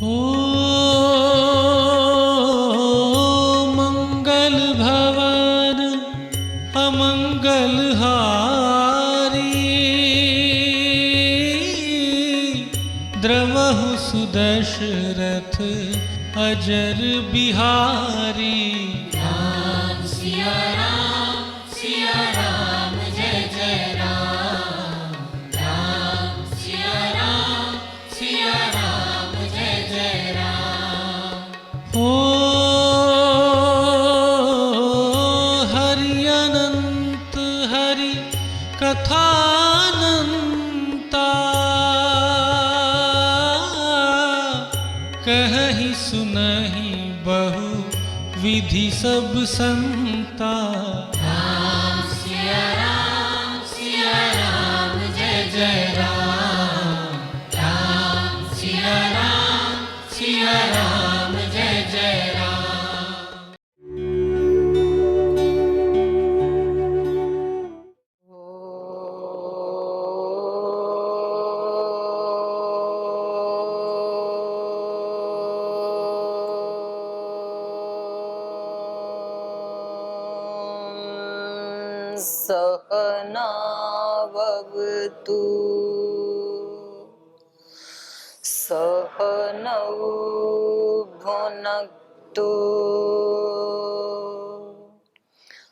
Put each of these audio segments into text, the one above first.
ओ मंगल भवन अमंगल हारी, द्रवहु सुदशरथ अजर बिहारी। राम सिया राम जय जय राम। राम सिया राम जय जय राम। ओ हरि अनंत हरि कथानंता, कहहि सुनहि बहु विधि सब संता। राम सिया राम जय जय राम। राम सिया राम जय जय राम। सहनावतु सहनौ भुनक्तु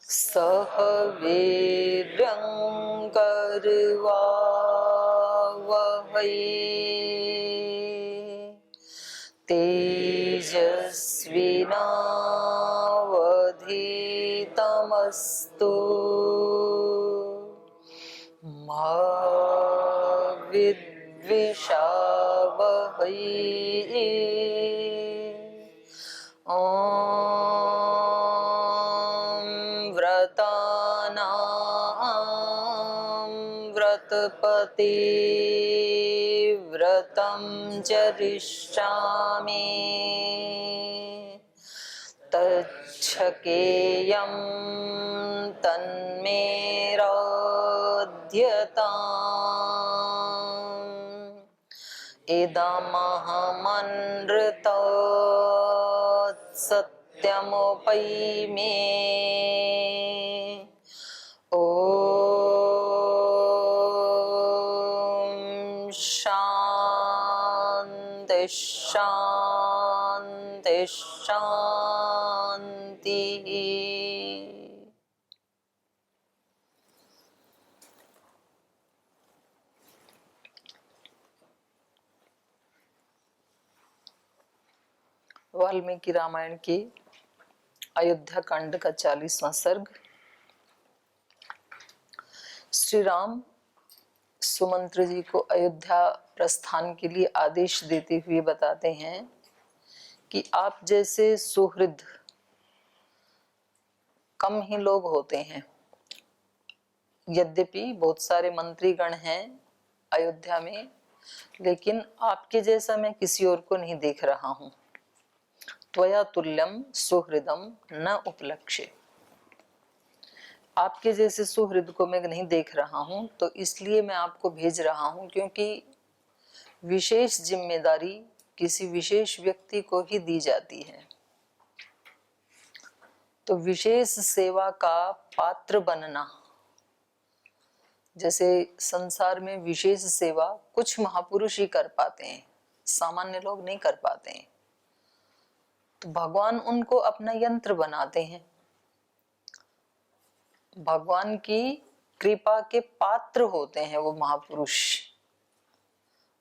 सह वीर्यं करवावहै तेजस्विनावधीतमस्तु मा विद्विषावहै। ॐ व्रतानां व्रतपते व्रतं चरिष्यामि तच्छकेयं तन्मे रोध्यताम्। इदमहमनृतात् सत्यमुपैमे। ॐ शान्ति शान्ति शान्तिः। वाल्मीकि रामायण की अयोध्या कांड का 40वां सर्ग। श्री राम सुमंत्र जी को अयोध्या प्रस्थान के लिए आदेश देते हुए बताते हैं कि आप जैसे सुहृद कम ही लोग होते हैं। यद्यपि बहुत सारे मंत्रीगण हैं अयोध्या में, लेकिन आपके जैसा मैं किसी और को नहीं देख रहा हूं। त्वया तुल्यम सुहृदम न उपलक्ष्य। आपके जैसे सुहृद को मैं नहीं देख रहा हूं, तो इसलिए मैं आपको भेज रहा हूं, क्योंकि विशेष जिम्मेदारी किसी विशेष व्यक्ति को ही दी जाती है। तो विशेष सेवा का पात्र बनना, जैसे संसार में विशेष सेवा कुछ महापुरुष ही कर पाते हैं, सामान्य लोग नहीं कर पाते हैं। तो भगवान उनको अपना यंत्र बनाते हैं। भगवान की कृपा के पात्र होते हैं वो महापुरुष।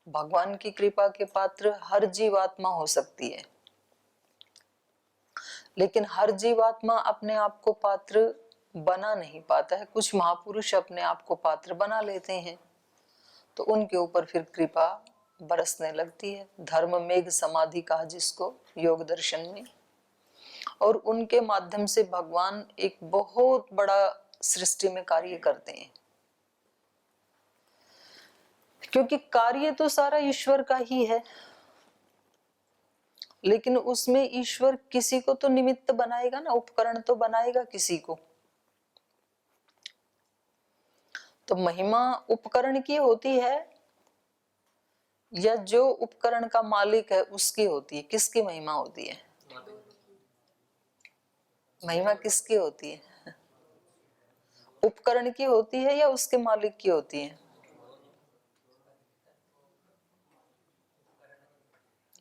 भगवान की कृपा के पात्र हर जीवात्मा हो सकती है, लेकिन हर जीवात्मा अपने आप को पात्र बना नहीं पाता है। कुछ महापुरुष अपने आप को पात्र बना लेते हैं, तो उनके ऊपर फिर कृपा बरसने लगती है। धर्म मेघ समाधि कहा जिसको योग दर्शन में। और उनके माध्यम से भगवान एक बहुत बड़ा सृष्टि में कार्य करते हैं, क्योंकि कार्य तो सारा ईश्वर का ही है, लेकिन उसमें ईश्वर किसी को तो निमित्त बनाएगा ना, उपकरण तो बनाएगा किसी को। तो महिमा उपकरण की होती है, या जो उपकरण का मालिक है उसकी होती है? किसकी महिमा होती है? महिमा किसकी होती है? उपकरण की होती है या उसके मालिक की होती है?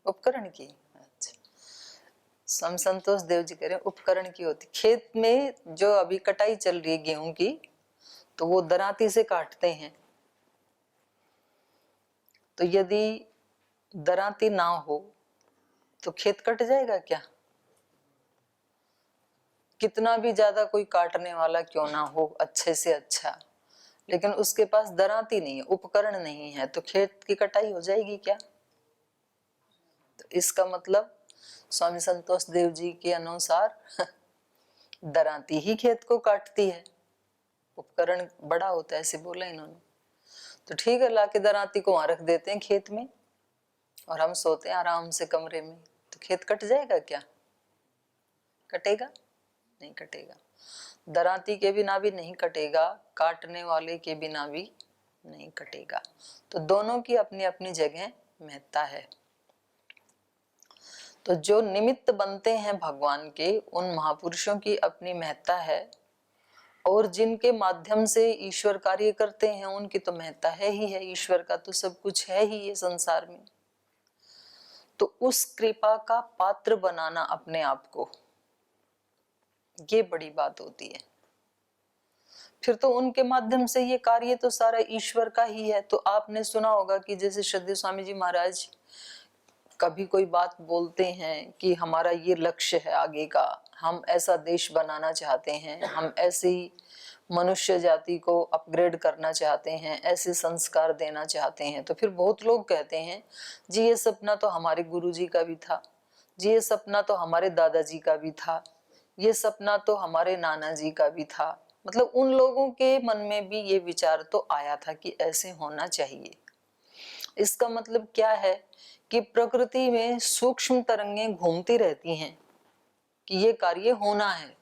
उपकरण की। अच्छा, स्वामी संतोष देव जी कह रहे हैं उपकरण की होती। खेत में जो अभी कटाई चल रही है गेहूं की, तो वो दरांती से काटते हैं। तो यदि दरांती ना हो तो खेत कट जाएगा क्या? कितना भी ज्यादा कोई काटने वाला क्यों ना हो, अच्छे से अच्छा, लेकिन उसके पास दरांती नहीं है, उपकरण नहीं है, तो खेत की कटाई हो जाएगी क्या? तो इसका मतलब स्वामी संतोष देव जी के अनुसार दरांती ही खेत को काटती है, उपकरण बड़ा होता है, ऐसे बोला इन्होंने। तो ठीक है, लाके दरांती को वहां रख देते हैं खेत में, और हम सोते हैं आराम से कमरे में, तो खेत कट जाएगा क्या? कटेगा? नहीं कटेगा। दरांती के बिना भी नहीं कटेगा, काटने वाले के बिना भी नहीं कटेगा। तो दोनों की अपनी अपनी जगह महत्ता है। तो जो निमित्त बनते हैं भगवान के, उन महापुरुषों की अपनी महत्ता है, और जिनके माध्यम से ईश्वर कार्य करते हैं उनकी तो महत्ता है ही है। ईश्वर का तो सब कुछ है ही ये संसार में। तो उस कृपा का पात्र बनाना अपने आप को, ये बड़ी बात होती है। फिर तो उनके माध्यम से ये कार्य तो सारा ईश्वर का ही है। तो आपने सुना होगा कि जैसे श्रद्धेय स्वामी जी महाराज कभी कोई बात बोलते हैं कि हमारा ये लक्ष्य है आगे का, हम ऐसा देश बनाना चाहते हैं, हम ऐसी मनुष्य जाति को अपग्रेड करना चाहते हैं, ऐसे संस्कार देना चाहते हैं। तो फिर बहुत लोग कहते हैं जी ये सपना तो हमारे गुरुजी का भी था, जी ये सपना तो हमारे दादाजी का भी था, ये सपना तो हमारे नाना जी का भी था। मतलब उन लोगों के मन में भी ये विचार तो आया था कि ऐसे होना चाहिए। इसका मतलब क्या है कि प्रकृति में सूक्ष्म तरंगें घूमती रहती हैं कि ये कार्य होना है।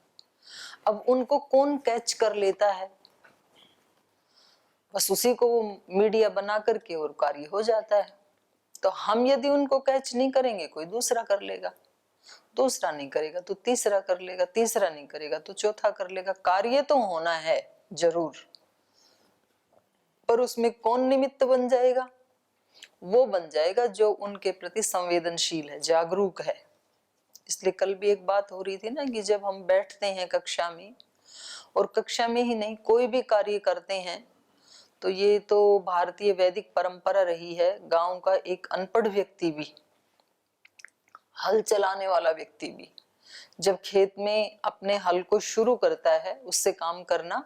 अब उनको कौन कैच कर लेता है? बस उसी को वो मीडिया बना करके और कार्य हो जाता है। तो हम यदि उनको कैच नहीं करेंगे, कोई दूसरा कर लेगा, दूसरा नहीं करेगा तो तीसरा कर लेगा, तीसरा नहीं करेगा तो चौथा कर लेगा। कार्य तो होना है जरूर, पर उसमें कौन निमित्त बन जाएगा? वो बन जाएगा जो उनके प्रति संवेदनशील है, जागरूक है। इसलिए कल भी एक बात हो रही थी ना कि जब हम बैठते हैं कक्षा में, और कक्षा में ही नहीं कोई भी कार्य करते हैं, तो ये तो भारतीय वैदिक परंपरा रही है, गांव का एक अनपढ़ व्यक्ति भी, हल चलाने वाला व्यक्ति भी, जब खेत में अपने हल को शुरू करता है उससे काम करना,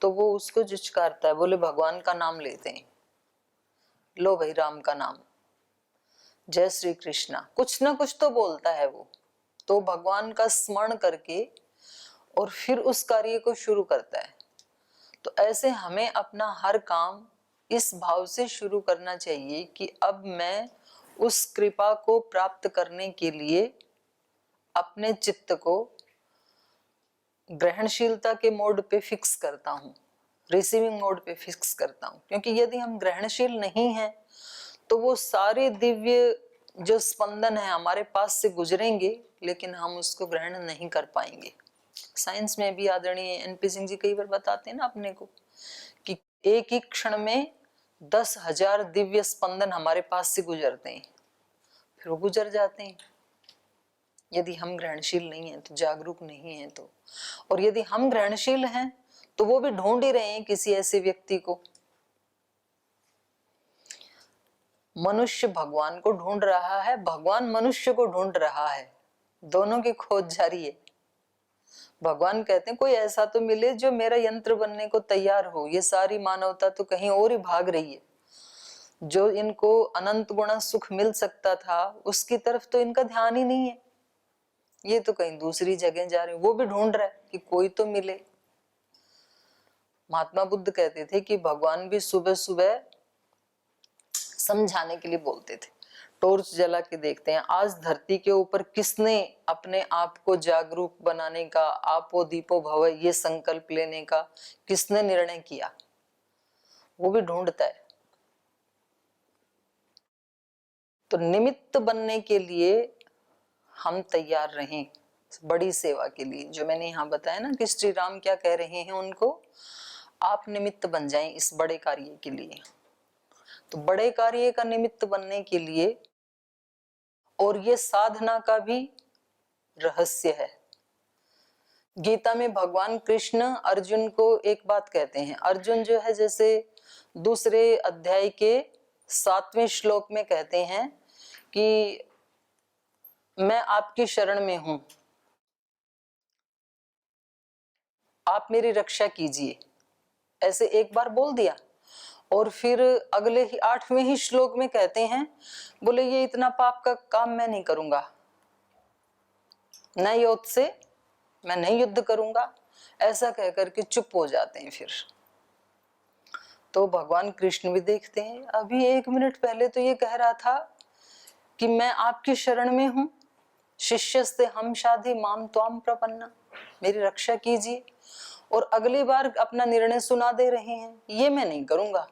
तो वो उसको झुझकारता है, बोले भगवान का नाम लेते हैं, लो भाई राम का नाम, जय श्री कृष्णा, कुछ ना कुछ तो बोलता है वो, तो भगवान का स्मरण करके और फिर उस कार्य को शुरू करता है। तो ऐसे हमें अपना हर काम इस भाव से शुरू करना चाहिए कि अब मैं उस कृपा को प्राप्त करने के लिए अपने चित्त को ग्रहणशीलता के मोड पे फिक्स करता हूँ, रिसीविंग मोड पे फिक्स करता हूँ। क्योंकि यदि हम ग्रहणशील नहीं हैं तो वो सारे दिव्य जो स्पंदन है हमारे पास से गुजरेंगे, लेकिन हम उसको ग्रहण नहीं कर पाएंगे। साइंस में भी आदरणीय एनपी सिंह जी कई बार बताते हैं ना अपने को कि एक ही क्षण में 10,000 दिव्य स्पंदन हमारे पास से गुजरते हैं, फिर वो गुजर जाते हैं। यदि हम ग्रहणशील नहीं हैं तो, जागरूक नहीं हैं तो, और यदि हम ग्रहणशील हैं तो वो भी ढूंढ ही रहे हैं किसी ऐसे व्यक्ति को। मनुष्य भगवान को ढूंढ रहा है, भगवान मनुष्य को ढूंढ रहा है, दोनों की खोज जारी है। भगवान कहते हैं कोई ऐसा तो मिले जो मेरा यंत्र बनने को तैयार हो। ये सारी मानवता तो कहीं और ही भाग रही है, जो इनको अनंत गुणा सुख मिल सकता था उसकी तरफ तो इनका ध्यान ही नहीं है, ये तो कहीं दूसरी जगह जा रहे हैं। वो भी ढूंढ रहा है कि कोई तो मिले। महात्मा बुद्ध कहते थे कि भगवान भी सुबह सुबह समझाने के लिए बोलते थे, टॉर्च जला के देखते हैं आज धरती के ऊपर किसने अपने आप को जागरूक बनाने का, आपो दीपो भव ये संकल्प लेने का किसने निर्णय किया। वो भी ढूंढता है। तो निमित्त बनने के लिए हम तैयार रहें बड़ी सेवा के लिए। जो मैंने यहाँ बताया ना कि श्री राम क्या कह रहे हैं उनको, आप निमित्त बन जाएं इस बड़े कार्य के लिए। तो बड़े कार्य का निमित्त बनने के लिए, और ये साधना का भी रहस्य है। गीता में भगवान कृष्ण अर्जुन को एक बात कहते हैं। अर्जुन जो है, जैसे दूसरे अध्याय के 7वें श्लोक में कहते हैं कि मैं आपकी शरण में हूं, आप मेरी रक्षा कीजिए, ऐसे एक बार बोल दिया। और फिर अगले ही 8वें ही श्लोक में कहते हैं, बोले ये इतना पाप का काम मैं नहीं करूंगा, न युद्ध से मैं नहीं युद्ध करूंगा, ऐसा कहकर के चुप हो जाते हैं। फिर तो भगवान कृष्ण भी देखते हैं, अभी 1 मिनट पहले तो ये कह रहा था कि मैं आपकी शरण में हूं, शिष्यस्ते हम शाधि माम त्वाम प्रपन्ना, मेरी रक्षा कीजिए, और अगली बार अपना निर्णय सुना दे रहे हैं, ये मैं नहीं करूंगा।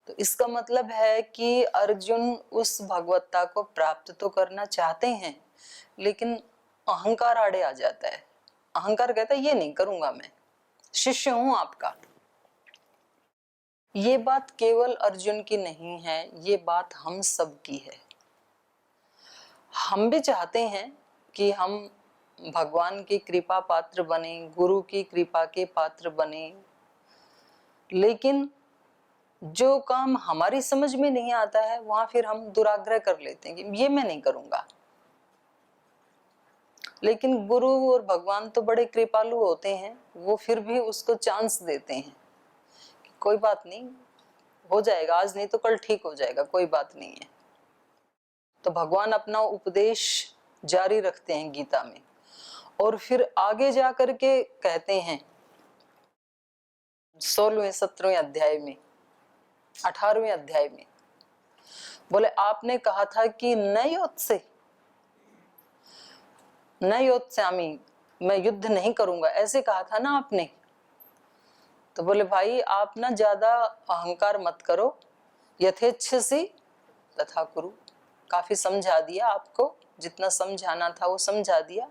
तो इसका मतलब है कि अर्जुन उस भगवत्ता को प्राप्त तो करना चाहते हैं, लेकिन अहंकार आड़े आ जाता है। अहंकार कहता है ये नहीं करूंगा, मैं शिष्य हूं आपका। ये बात केवल अर्जुन की नहीं है, ये बात हम सब की है। हम भी चाहते हैं कि हम भगवान की कृपा पात्र बने, गुरु की कृपा के पात्र बने, लेकिन जो काम हमारी समझ में नहीं आता है वहां फिर हम दुराग्रह कर लेते हैं कि ये मैं नहीं करूंगा। लेकिन गुरु और भगवान तो बड़े कृपालु होते हैं, वो फिर भी उसको चांस देते हैं कि कोई बात नहीं, हो जाएगा, आज नहीं तो कल ठीक हो जाएगा, कोई बात नहीं है। तो भगवान अपना उपदेश जारी रखते हैं गीता में, और फिर आगे जाकर के कहते हैं 16वें 17वें अध्याय में, 18वें अध्याय में, बोले आपने कहा था कि न योत्स्यामि, मैं युद्ध नहीं करूंगा, ऐसे कहा था ना आपने। तो बोले भाई आप ना ज्यादा अहंकार मत करो, यथेच्छसि तथा कुरु। काफी समझा दिया आपको, जितना समझाना था वो समझा दिया,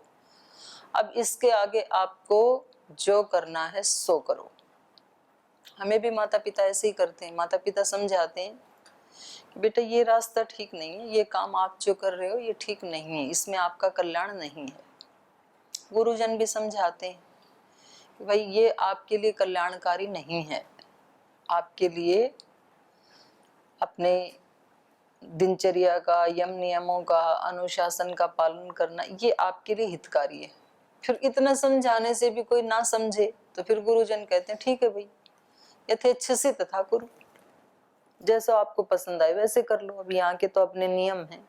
अब इसके आगे आपको जो करना है सो करो। हमें भी माता पिता ऐसे ही करते हैं, माता पिता समझाते हैं कि बेटा ये रास्ता ठीक नहीं है, ये काम आप जो कर रहे हो ये ठीक नहीं है, इसमें आपका कल्याण नहीं है। गुरुजन भी समझाते हैं कि भाई ये आपके लिए कल्याणकारी नहीं है, आपके लिए अपने दिनचर्या का, यम नियमों का, अनुशासन का पालन करना ये आपके लिए हितकारी है। फिर इतना समझाने से भी कोई ना समझे तो फिर गुरुजन कहते हैं ठीक है भाई, यथेच्छसि तथा कुरु, जैसा आपको पसंद आए वैसे कर लो, अब यहाँ के तो अपने नियम हैं।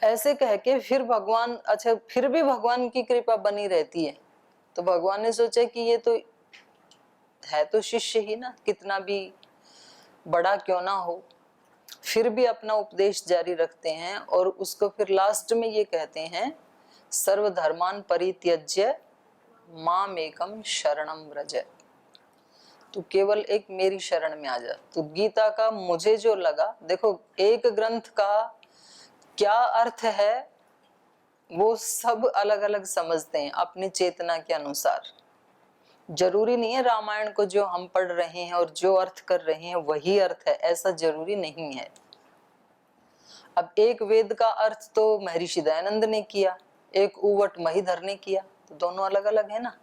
ऐसे कह के फिर भगवान, अच्छा फिर भी भगवान की कृपा बनी रहती है। तो भगवान ने सोचा कि ये तो है तो शिष्य ही ना, कितना भी बड़ा क्यों ना हो, फिर भी अपना उपदेश जारी रखते हैं, और उसको फिर लास्ट में ये कहते हैं सर्वधर्मान परित्यज्य माम एकम शरणम व्रज, तू केवल एक मेरी शरण में आ जा। तो गीता का मुझे जो लगा, देखो एक ग्रंथ का क्या अर्थ है वो सब अलग अलग समझते हैं अपनी चेतना के अनुसार। जरूरी नहीं है रामायण को जो हम पढ़ रहे हैं और जो अर्थ कर रहे हैं वही अर्थ है, ऐसा जरूरी नहीं है। अब एक वेद का अर्थ तो महर्षि दयानंद ने किया, एक उवट महीधर ने किया, तो दोनों अलग अलग है ना,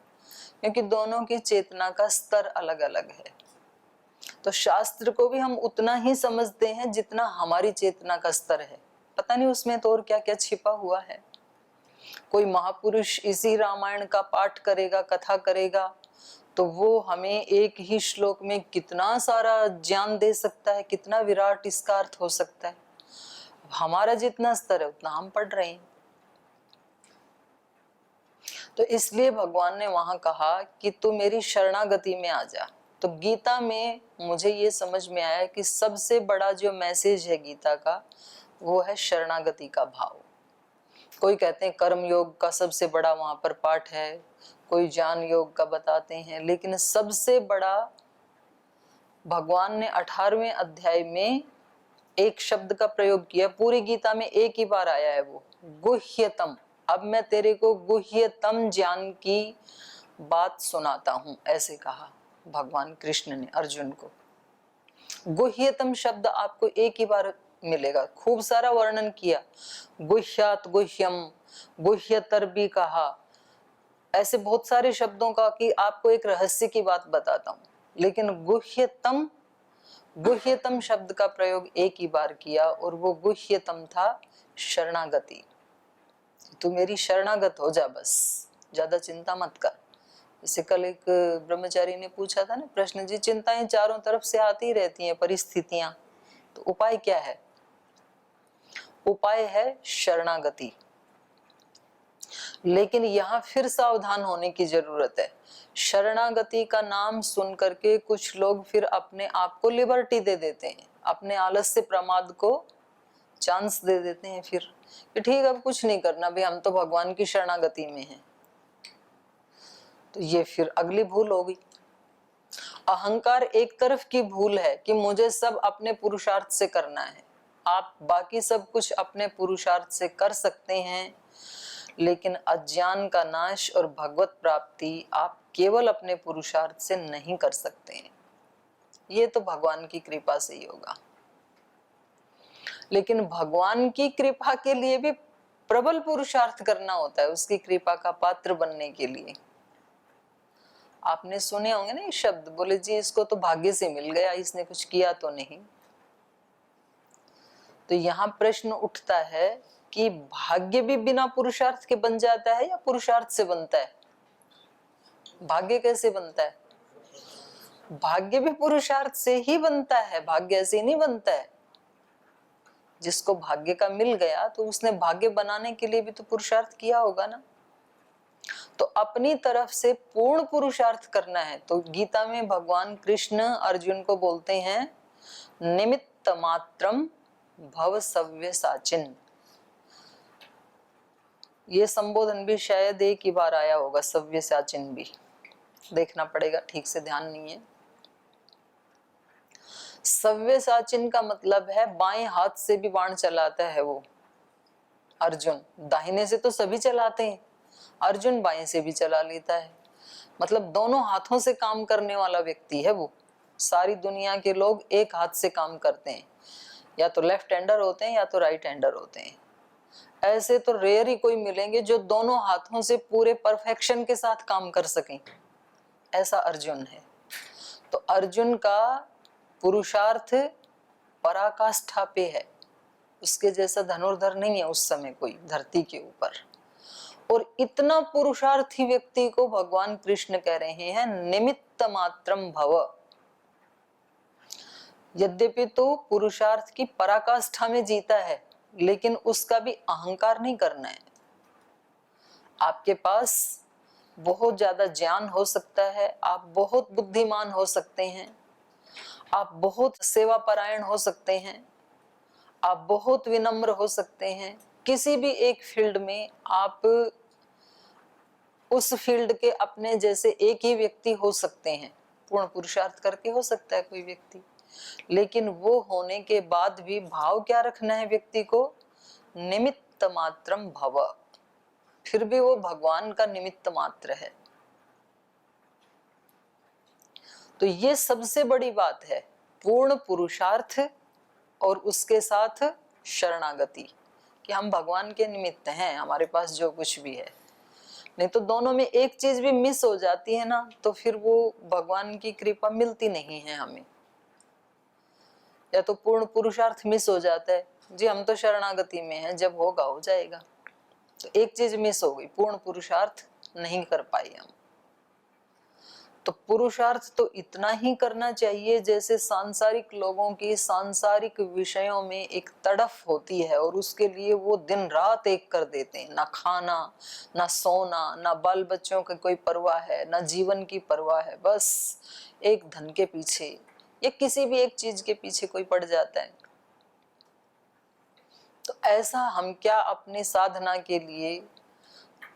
क्योंकि दोनों की चेतना का स्तर अलग अलग है। तो शास्त्र को भी हम उतना ही समझते हैं जितना हमारी चेतना का स्तर है, पता नहीं उसमें तो और क्या क्या छिपा हुआ है। कोई महापुरुष इसी रामायण का पाठ करेगा, कथा करेगा, तो वो हमें एक ही श्लोक में कितना सारा ज्ञान दे सकता है, कितना विराट इसका अर्थ हो सकता है। हमारा जितना स्तर है उतना हम पढ़ रहे हैं। तो इसलिए भगवान ने वहां कहा कि तू मेरी शरणागति में आ जा। तो गीता में मुझे ये समझ में आया कि सबसे बड़ा जो मैसेज है गीता का वो है शरणागति का भाव। कोई कहते हैं कर्म योग का सबसे बड़ा वहां पर पाठ है, कोई ज्ञान योग का बताते हैं, लेकिन सबसे बड़ा भगवान ने 18वें अध्याय में एक शब्द का प्रयोग किया, पूरी गीता में एक ही बार आया है वो, गुह्यतम। अब मैं तेरे को गुह्यतम ज्ञान की बात सुनाता हूं, ऐसे कहा भगवान कृष्ण ने अर्जुन को। गुह्यतम शब्द आपको एक ही बार मिलेगा, खूब सारा वर्णन किया, गुह्यात गुह्यम, गुह्यतर भी कहा, ऐसे बहुत सारे शब्दों का कि आपको एक रहस्य की बात बताता हूं, लेकिन गुह्यतम, गुह्यतम शब्द का प्रयोग एक ही बार किया और वो गुह्यतम था शरणागति। तू मेरी शरणागत हो जा, बस ज्यादा चिंता मत कर। जैसे कल एक ब्रह्मचारी ने पूछा था ना प्रश्न, जी चिंताएं चारों तरफ से आती रहती हैं, परिस्थितियां, तो उपाय क्या है? उपाय है शरणागति। लेकिन यहाँ फिर सावधान होने की जरूरत है। शरणागति का नाम सुन करके कुछ लोग फिर अपने आप को लिबर्टी दे देते हैं, अपने आलस्य प्रमाद को चांस दे देते हैं फिर कि ठीक अब कुछ नहीं करना भाई, हम तो भगवान की शरणागति में हैं। तो ये फिर अगली भूल होगी। अहंकार एक तरफ की भूल है कि मुझे सब अपने पुरुषार्थ से करना है। आप बाकी सब कुछ अपने पुरुषार्थ से कर सकते हैं, लेकिन अज्ञान का नाश और भगवत प्राप्ति आप केवल अपने पुरुषार्थ से नहीं कर सकते हैं। ये तो भगवान की कृपा से ही होगा। लेकिन भगवान की कृपा के लिए भी प्रबल पुरुषार्थ करना होता है, उसकी कृपा का पात्र बनने के लिए। आपने सुने होंगे ना ये शब्द, बोले जी इसको तो भाग्य से मिल गया, इसने कुछ किया तो नहीं। तो यहाँ प्रश्न उठता है कि भाग्य भी बिना पुरुषार्थ के बन जाता है या पुरुषार्थ से बनता है? भाग्य कैसे बनता है? भाग्य भी पुरुषार्थ से ही बनता है, भाग्य ऐसे नहीं बनता है। जिसको भाग्य का मिल गया तो उसने भाग्य बनाने के लिए भी तो पुरुषार्थ किया होगा ना। तो अपनी तरफ से पूर्ण पुरुषार्थ करना है। तो गीता में भगवान कृष्ण अर्जुन को बोलते हैं निमित्त मात्रम भव सव्यसाचिन। ये संबोधन भी शायद एक ही बार आया होगा, सव्यसाचिन भी देखना पड़ेगा, ठीक से ध्यान नहीं है। सव्यसाचिन का मतलब है बाएं हाथ से भी बाण चलाता है वो अर्जुन। दाहिने से तो सभी चलाते हैं, अर्जुन बाएं से भी चला लेता है। मतलब दोनों हाथों से काम करने वाला व्यक्ति है वो। सारी दुनिया के लोग एक हाथ से काम करते हैं, या तो लेफ्ट हैंडर होते हैं या तो राइट हैंडर होते हैं। ऐसे तो रेयर ही कोई मिलेंगे जो दोनों हाथों से पूरे परफेक्शन के साथ काम कर सकें। ऐसा अर्जुन है। तो अर्जुन का पुरुषार्थ पराकाष्ठा पे है, उसके जैसा धनुर्धर नहीं है उस समय कोई धरती के ऊपर। और इतना पुरुषार्थी व्यक्ति को भगवान कृष्ण कह रहे हैं निमित्त मात्रम भव। यद्यपि तो पुरुषार्थ की पराकाष्ठा में जीता है, लेकिन उसका भी अहंकार नहीं करना है। आपके पास बहुत ज्यादा ज्ञान हो सकता है, आप बहुत बुद्धिमान हो सकते हैं, आप बहुत सेवा परायण हो सकते हैं, आप बहुत विनम्र हो सकते हैं। किसी भी एक फील्ड में आप उस फील्ड के अपने जैसे एक ही व्यक्ति हो सकते हैं, पूर्ण पुरुषार्थ करके हो सकता है कोई व्यक्ति। लेकिन वो होने के बाद भी भाव क्या रखना है व्यक्ति को? निमित्त मात्रम भव। फिर भी वो भगवान का निमित्त मात्र है। तो ये सबसे बड़ी बात है, पूर्ण पुरुषार्थ और उसके साथ शरणागति, कि हम भगवान के निमित्त हैं, हमारे पास जो कुछ भी है। नहीं तो दोनों में एक चीज भी मिस हो जाती है ना, तो फिर वो भगवान की कृपा मिलती नहीं है हमें। या तो पूर्ण पुरुषार्थ मिस हो जाता है, जी हम तो शरणागति में हैं, जब होगा हो जाएगा। तो एक चीज मिस हो गई, पूर्ण पुरुषार्थ नहीं कर पाए हम। तो पुरुषार्थ तो इतना ही करना चाहिए जैसे सांसारिक लोगों की सांसारिक विषयों में एक तड़फ होती है, और उसके लिए वो दिन रात एक कर देते हैं। ना खाना, ना सोना, ना बाल बच्चों की कोई परवाह है, ना जीवन की परवाह है, बस एक धन के पीछे या किसी भी एक चीज के पीछे कोई पड़ जाता है। तो ऐसा हम क्या अपने साधना के लिए,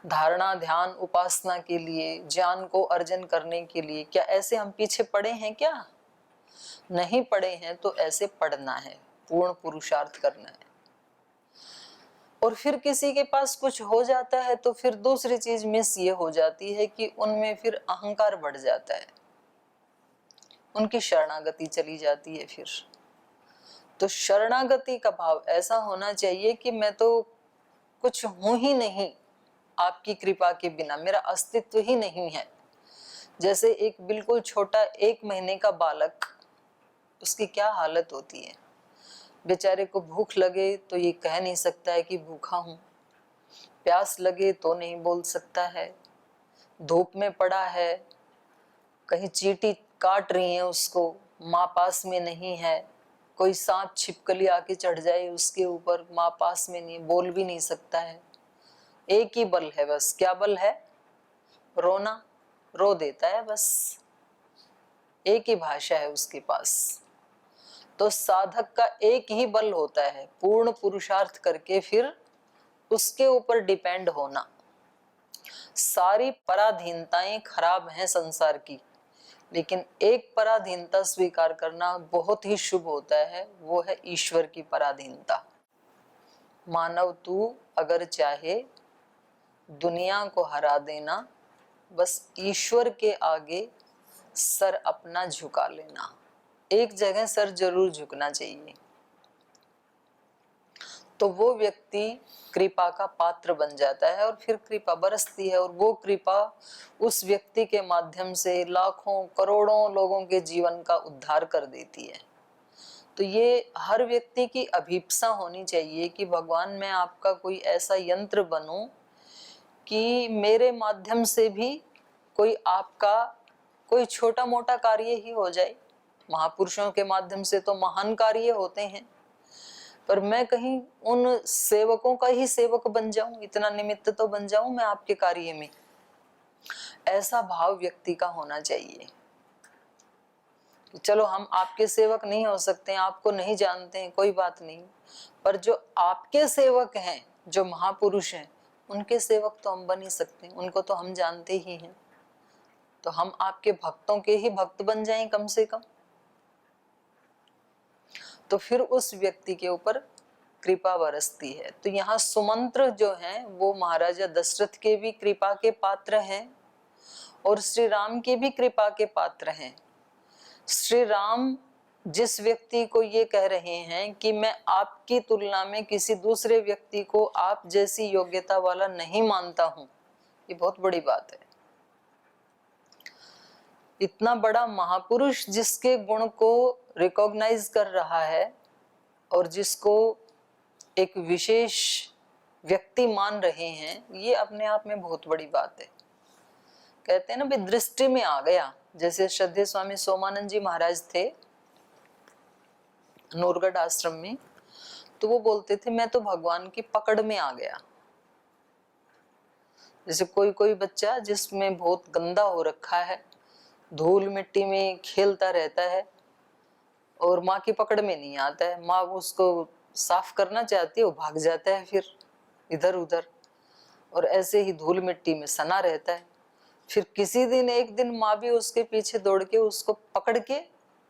धारणा ध्यान उपासना के लिए, ज्ञान को अर्जन करने के लिए, क्या ऐसे हम पीछे पड़े हैं? क्या नहीं पड़े हैं? तो ऐसे पढ़ना है, पूर्ण पुरुषार्थ करना है। और फिर किसी के पास कुछ हो जाता है तो फिर दूसरी चीज मिस ये हो जाती है कि उनमें फिर अहंकार बढ़ जाता है, उनकी शरणागति चली जाती है। फिर तो शरणागति का भाव ऐसा होना चाहिए कि मैं तो कुछ हूं ही नहीं, आपकी कृपा के बिना मेरा अस्तित्व ही नहीं है। जैसे एक बिल्कुल छोटा 1 महीने का बालक, उसकी क्या हालत होती है। बेचारे को भूख लगे तो ये कह नहीं सकता है कि भूखा हूं, प्यास लगे तो नहीं बोल सकता है, धूप में पड़ा है, कहीं चींटी काट रही है उसको, माँ पास में नहीं है, कोई सांप छिपकली आके चढ़ जाए उसके ऊपर, माँ पास में नहीं, बोल भी नहीं सकता है। एक ही बल है बस, क्या बल है? रोना, रो देता है बस, एक ही भाषा है उसके पास। तो साधक का एक ही बल होता है, पूर्ण पुरुषार्थ करके फिर उसके ऊपर डिपेंड होना। सारी पराधीनताएं खराब हैं संसार की, लेकिन एक पराधीनता स्वीकार करना बहुत ही शुभ होता है, वो है ईश्वर की पराधीनता। मानव तू अगर चाहे दुनिया को हरा देना, बस ईश्वर के आगे सर अपना झुका लेना। एक जगह सर जरूर झुकना चाहिए, तो वो व्यक्ति कृपा का पात्र बन जाता है और फिर कृपा बरसती है, और वो कृपा उस व्यक्ति के माध्यम से लाखों करोड़ों लोगों के जीवन का उद्धार कर देती है। तो ये हर व्यक्ति की अभीप्सा होनी चाहिए कि भगवान मैं आपका कोई ऐसा यंत्र बनूं कि मेरे माध्यम से भी कोई आपका कोई छोटा मोटा कार्य ही हो जाए। महापुरुषों के माध्यम से तो महान कार्य होते हैं, पर मैं कहीं उन सेवकों का ही सेवक बन जाऊं, इतना निमित्त तो बन जाऊं मैं आपके कार्य में। ऐसा भाव व्यक्ति का होना चाहिए। चलो हम आपके सेवक नहीं हो सकते, आपको नहीं जानते हैं, कोई बात नहीं, पर जो आपके सेवक हैं, जो महापुरुष हैं, उनके सेवक तो हम बन ही सकते हैं, उनको तो हम जानते ही हैं। तो हम आपके भक्तों के ही भक्त बन जाएं कम से कम, तो फिर उस व्यक्ति के ऊपर कृपा बरसती है। तो यहाँ सुमंत्र जो हैं वो महाराजा दशरथ के भी कृपा के पात्र हैं और श्री राम के भी कृपा के पात्र हैं। श्री राम जिस व्यक्ति को ये कह रहे हैं कि मैं आपकी तुलना में किसी दूसरे व्यक्ति को आप जैसी योग्यता वाला नहीं मानता हूं, ये बहुत बड़ी बात है। इतना बड़ा महापुरुष जिसके गुण को रिकॉग्नाइज कर रहा है और जिसको एक विशेष व्यक्ति मान रहे हैं, ये अपने आप में बहुत बड़ी बात है। कहते हैं ना, भी दृष्टि में आ गया। जैसे श्रद्धेय स्वामी सोमानंद जी महाराज थे नूरगढ़ आश्रम में, तो वो बोलते थे मैं तो भगवान की पकड़ में आ गया। जैसे कोई कोई बच्चा जिसमें बहुत गंदा हो रखा है, धूल मिट्टी में खेलता रहता है और माँ की पकड़ में नहीं आता है, माँ उसको साफ करना चाहती है, वो भाग जाता है फिर इधर उधर, और ऐसे ही धूल मिट्टी में सना रहता है। फिर किसी दिन एक दिन माँ भी उसके पीछे दौड़ के उसको पकड़ के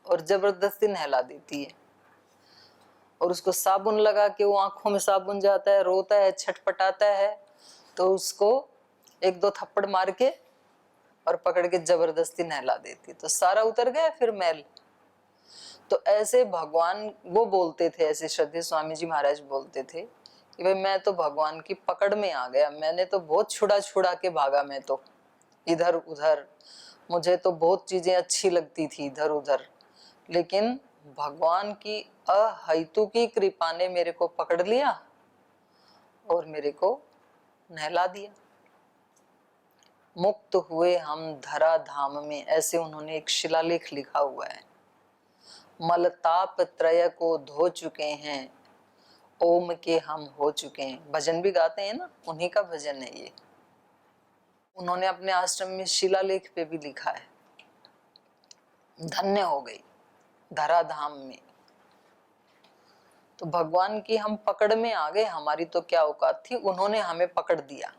और जबरदस्ती नहला देती है, और उसको साबुन लगा के, वो आंखों में साबुन जाता है, रोता है, छटपटाता है, तो उसको 1-2 थप्पड़ मार के और पकड़ के जबरदस्ती नहला देती, तो सारा उतर गया फिर मैल। तो ऐसे भगवान वो बोलते थे, ऐसे श्रद्धेय स्वामी जी महाराज बोलते थे कि भाई मैं तो भगवान की पकड़ में आ गया, मैंने तो बहुत छुड़ा छुड़ा के भागा, मैं तो इधर उधर, मुझे तो बहुत चीजें अच्छी लगती थी इधर उधर, लेकिन भगवान की अहेतु की कृपा ने मेरे को पकड़ लिया और मेरे को नहला दिया। मुक्त हुए हम धरा धाम में, ऐसे उन्होंने एक शिलालेख लिखा हुआ है। मलताप त्रय को धो चुके हैं, ओम के हम हो चुके हैं। भजन भी गाते हैं ना, उन्हीं का भजन है ये। उन्होंने अपने आश्रम में शिलालेख पे भी लिखा है, धन्य हो गई धरा धाम में। तो भगवान की हम पकड़ में आ गए, हमारी तो क्या औकात थी, उन्होंने हमें पकड़ दिया।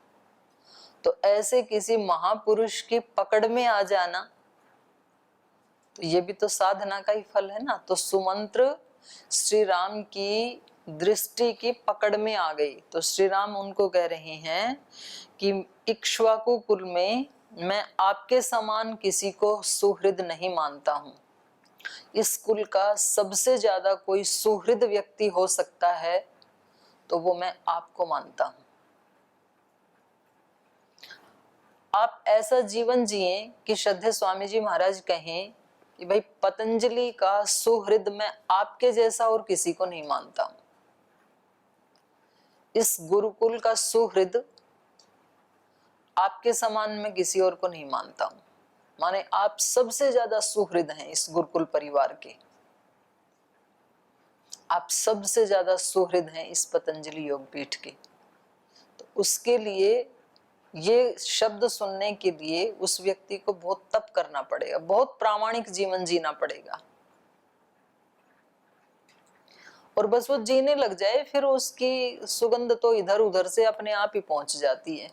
तो ऐसे किसी महापुरुष की पकड़ में आ जाना, तो ये भी तो साधना का ही फल है ना। तो सुमंत्र श्री राम की दृष्टि की पकड़ में आ गई, तो श्री राम उनको कह रहे हैं कि इक्ष्वाकु कुल में मैं आपके समान किसी को सुहृद नहीं मानता हूं। इस कुल का सबसे ज्यादा कोई सुहृद व्यक्ति हो सकता है तो वो मैं आपको मानता हूं। आप ऐसा जीवन जिए कि श्रद्धेय स्वामी जी महाराज कहें कि भाई पतंजलि का सुहृद मैं आपके जैसा और किसी को नहीं मानता हूं। इस गुरुकुल का सुहृद आपके समान मैं किसी और को नहीं मानता हूं। माने आप सबसे ज्यादा सुहृद हैं इस गुरुकुल परिवार के, आप सबसे ज्यादा सुहृद हैं इस पतंजलि योगपीठ के। तो उसके लिए ये शब्द सुनने के लिए उस व्यक्ति को बहुत तप करना पड़ेगा, बहुत प्रामाणिक जीवन जीना पड़ेगा। और बस वो जीने लग जाए फिर उसकी सुगंध तो इधर उधर से अपने आप ही पहुंच जाती है।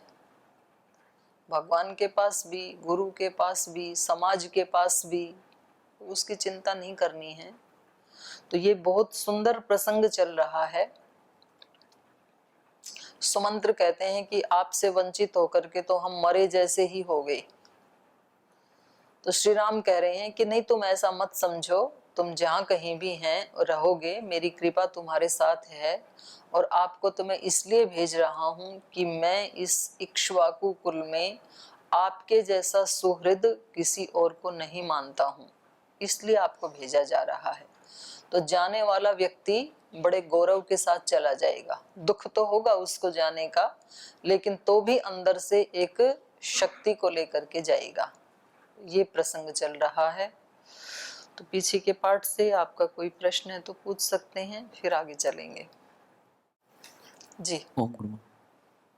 भगवान के पास भी, गुरु के पास भी, समाज के पास भी उसकी चिंता नहीं करनी है। तो ये बहुत सुंदर प्रसंग चल रहा है। सुमंत्र कहते हैं कि आपसे वंचित होकर के तो हम मरे जैसे ही हो गए। तो श्री राम कह रहे हैं कि नहीं, तुम ऐसा मत समझो, तुम जहां कहीं भी हैं रहोगे, मेरी कृपा तुम्हारे साथ है। और आपको तो मैं इसलिए भेज रहा हूं कि मैं इस इक्ष्वाकु कुल में आपके जैसा सुहृद किसी और को नहीं मानता हूं, इसलिए आपको भेजा जा रहा है। तो जाने वाला व्यक्ति बड़े गौरव के साथ चला जाएगा। दुख तो होगा उसको जाने का, लेकिन तो भी अंदर से एक शक्ति को लेकर के जाएगा। ये प्रसंग चल रहा है। तो पीछे के पार्ट से आपका कोई प्रश्न है तो पूछ सकते हैं, फिर आगे चलेंगे। जी ओम गुरु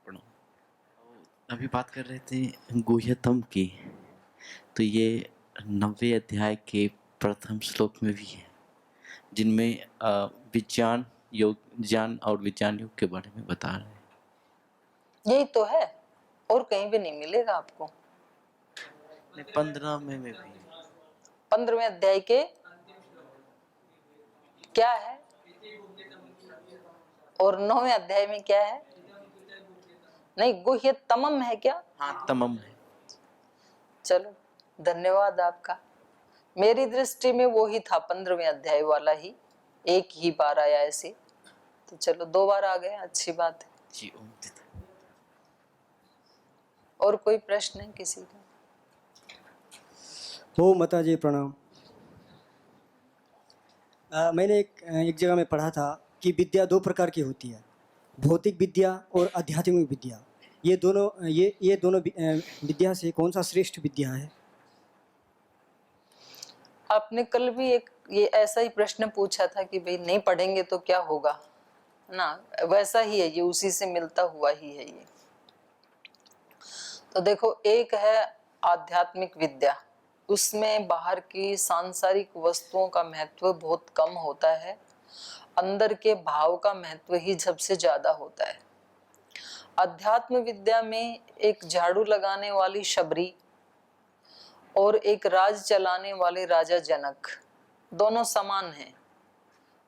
प्रणाम। अभी बात कर रहे थे गुह्यतम की, तो ये 90वें अध्याय के प्रथम श्लोक में भी है, जिनमें विज्ञान योग, ज्ञान और विज्ञान योग के बारे में बता रहे हैं। यही तो है, और कहीं भी नहीं मिलेगा आपको। 15 में भी 15वें अध्याय के क्या है और 9वें अध्याय में क्या है? नहीं, गुह्य तमम है क्या? हाँ, तमम है। चलो धन्यवाद आपका। मेरी दृष्टि में वो ही था 15वें अध्याय वाला ही, एक ही बार आया ऐसे। तो चलो 2 बार आ गए, अच्छी बात है जी। ओम पिता। और कोई प्रश्न है किसी का? हो माता जी प्रणाम। मैंने एक जगह में पढ़ा था कि विद्या 2 प्रकार की होती है, भौतिक विद्या और आध्यात्मिक विद्या। ये दोनों विद्या से कौन सा श्रेष्ठ विद्या है? आपने कल भी एक ये ऐसा ही प्रश्न पूछा था कि भाई नहीं पढ़ेंगे तो क्या होगा ना, वैसा ही है ये, उसी से मिलता हुआ ही है ये। तो देखो, एक है आध्यात्मिक विद्या, उसमें बाहर की सांसारिक वस्तुओं का महत्व बहुत कम होता है, अंदर के भाव का महत्व ही सबसे ज्यादा होता है। अध्यात्म विद्या में एक झाड़ू लगाने वाली शबरी और एक राज चलाने वाले राजा जनक दोनों समान हैं।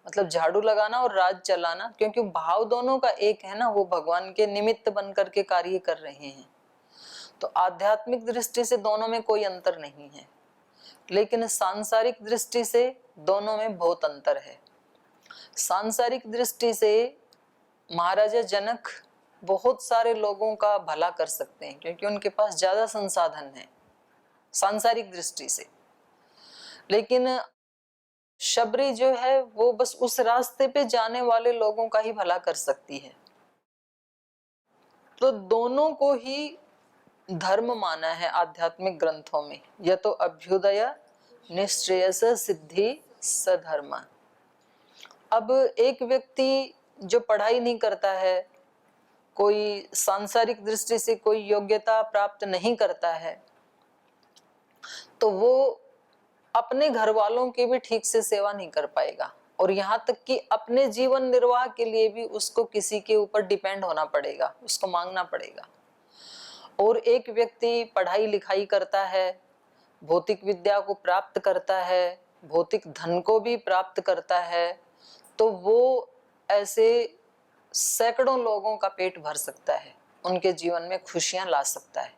मतलब झाड़ू लगाना और राज चलाना, क्योंकि भाव दोनों का एक है ना, वो भगवान के निमित्त बन करके कार्य कर रहे हैं। तो आध्यात्मिक दृष्टि से दोनों में कोई अंतर नहीं है, लेकिन सांसारिक दृष्टि से दोनों में बहुत अंतर है। सांसारिक दृष्टि से महाराजा जनक बहुत सारे लोगों का भला कर सकते हैं, क्योंकि उनके पास ज्यादा संसाधन है सांसारिक दृष्टि से। लेकिन शबरी जो है वो बस उस रास्ते पे जाने वाले लोगों का ही भला कर सकती है। तो दोनों को ही धर्म माना है आध्यात्मिक ग्रंथों में, यह तो अभ्युदय निश्रेयस सिद्धि सधर्म। अब एक व्यक्ति जो पढ़ाई नहीं करता है, कोई सांसारिक दृष्टि से कोई योग्यता प्राप्त नहीं करता है, तो वो अपने घर वालों की भी ठीक से सेवा नहीं कर पाएगा, और यहाँ तक कि अपने जीवन निर्वाह के लिए भी उसको किसी के ऊपर डिपेंड होना पड़ेगा, उसको मांगना पड़ेगा। और एक व्यक्ति पढ़ाई लिखाई करता है, भौतिक विद्या को प्राप्त करता है, भौतिक धन को भी प्राप्त करता है, तो वो ऐसे सैकड़ों लोगों का पेट भर सकता है, उनके जीवन में खुशियां ला सकता है।